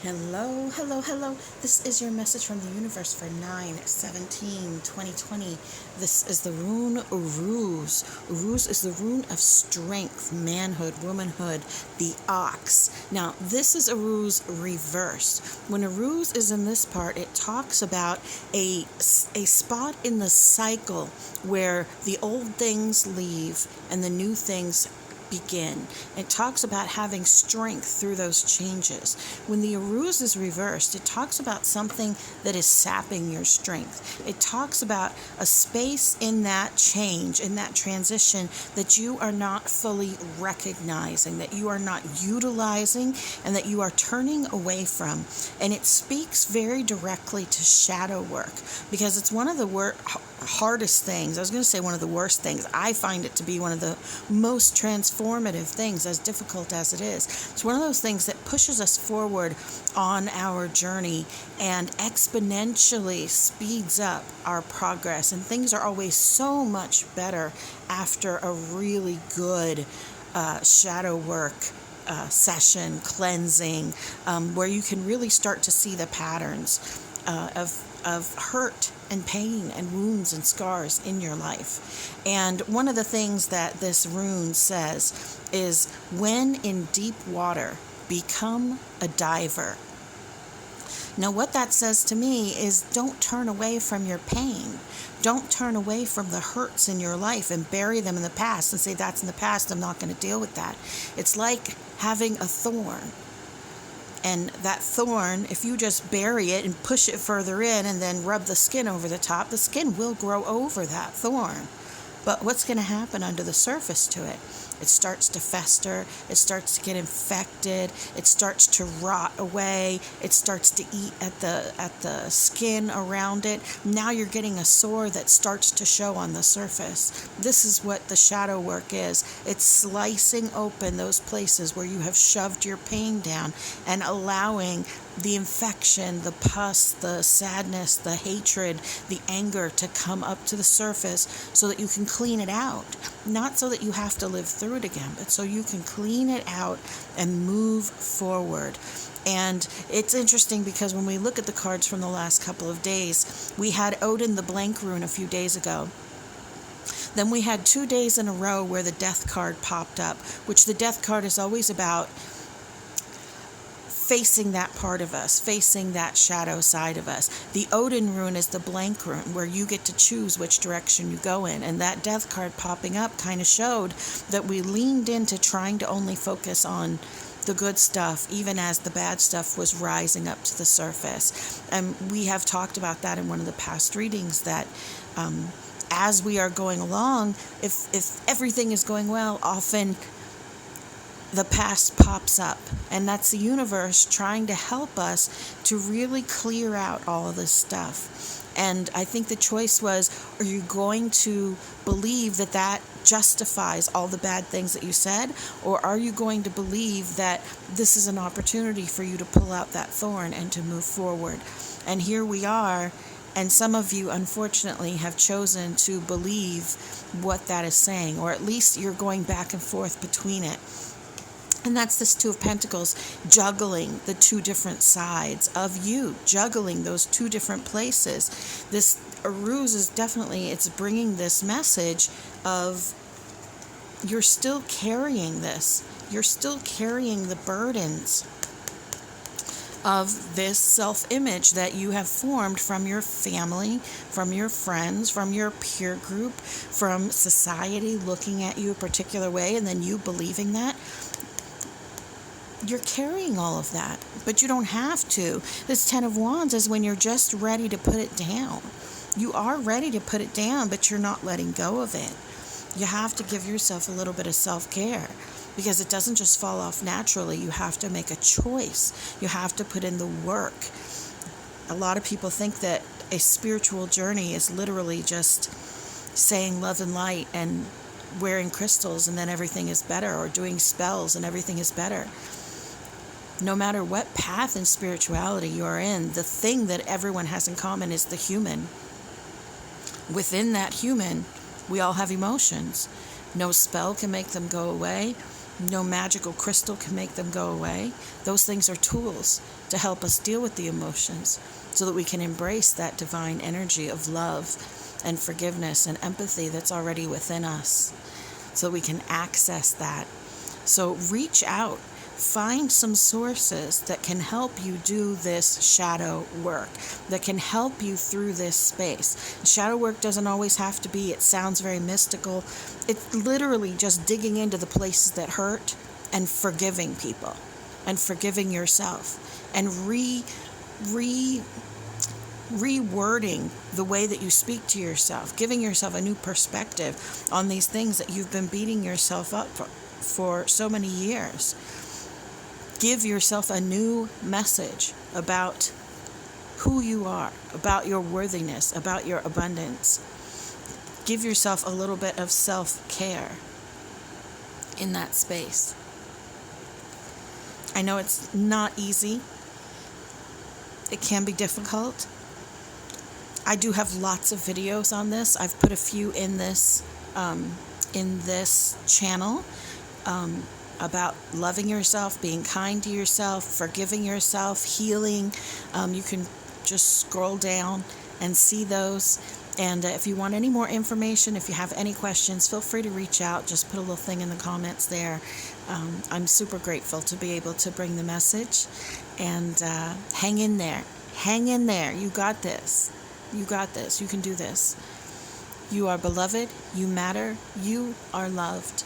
Hello, hello, hello. This is your message from the universe for 9/17/2020. This is the rune Ruse. Ruse is the rune of strength, manhood, womanhood, the ox. Now, this is a ruse reversed. When a ruse is in this part, it talks about a spot in the cycle where the old things leave and the new things begin. It talks about having strength through those changes. When the ruse is reversed, it talks about something that is sapping your strength. It talks about a space in that change, in that transition, that you are not fully recognizing, that you are not utilizing, and that you are turning away from. And it speaks very directly to shadow work, because it's one of the hardest things. I was going to say one of the worst things. I find it to be one of the most transformative things, as difficult as it is. It's one of those things that pushes us forward on our journey and exponentially speeds up our progress. And things are always so much better after a really good shadow work session, cleansing, where you can really start to see the patterns of hurt and pain and wounds and scars in your life. And one of the things that this rune says is, when in deep water, become a diver. Now, what that says to me is, don't turn away from your pain. Don't turn away from the hurts in your life and bury them in the past and say, that's in the past, I'm not going to deal with that. It's like having a thorn. And that thorn, if you just bury it and push it further in and then rub the skin over the top, the skin will grow over that thorn. But what's going to happen under the surface to it? It starts to fester, it starts to get infected, it starts to rot away, it starts to eat at the skin around it. Now you're getting a sore that starts to show on the surface. This is what the shadow work is. It's slicing open those places where you have shoved your pain down and allowing the infection, the pus, the sadness, the hatred, the anger to come up to the surface so that you can clean it out. Not so that you have to live through it again, but so you can clean it out and move forward. And it's interesting because when we look at the cards from the last couple of days, we had Odin the blank rune a few days ago. Then we had 2 days in a row where the death card popped up, which the death card is always about facing that part of us, facing that shadow side of us. The Odin rune is the blank rune, where you get to choose which direction you go in. And that death card popping up kind of showed that we leaned into trying to only focus on the good stuff, even as the bad stuff was rising up to the surface. And we have talked about that in one of the past readings, that as we are going along, if everything is going well, often the past pops up, and that's the universe trying to help us to really clear out all of this stuff. And I think the choice was, are you going to believe that that justifies all the bad things that you said, or are you going to believe that this is an opportunity for you to pull out that thorn and to move forward? And here we are, and some of you, unfortunately, have chosen to believe what that is saying, or at least you're going back and forth between it. And that's this Two of Pentacles, juggling the two different sides of you, juggling those two different places. This ruse is definitely, it's bringing this message of, you're still carrying this. You're still carrying the burdens of this self-image that you have formed from your family, from your friends, from your peer group, from society looking at you a particular way, and then you believing that. You're carrying all of that, but you don't have to. This Ten of Wands is when you're just ready to put it down. You are ready to put it down, but you're not letting go of it. You have to give yourself a little bit of self-care, because it doesn't just fall off naturally. You have to make a choice. You have to put in the work. A lot of people think that a spiritual journey is literally just saying love and light and wearing crystals and then everything is better, or doing spells and everything is better. No matter what path in spirituality you are in, the thing that everyone has in common is the human. Within that human, we all have emotions. No spell can make them go away. No magical crystal can make them go away. Those things are tools to help us deal with the emotions so that we can embrace that divine energy of love and forgiveness and empathy that's already within us, so we can access that. So reach out. Find some sources that can help you do this shadow work, that can help you through this space. Shadow work doesn't always have to be, it sounds very mystical. It's literally just digging into the places that hurt and forgiving people and forgiving yourself and rewording the way that you speak to yourself, giving yourself a new perspective on these things that you've been beating yourself up for so many years. Give yourself a new message about who you are, about your worthiness, about your abundance. Give yourself a little bit of self-care in that space. I know it's not easy. It can be difficult. I do have lots of videos on this. I've put a few in this channel. About loving yourself, being kind to yourself, forgiving yourself, healing. You can just scroll down and see those. And if you want any more information, if you have any questions, feel free to reach out. Just put a little thing in the comments there. I'm super grateful to be able to bring the message. And hang in there. Hang in there. You got this. You got this. You can do this. You are beloved. You matter. You are loved.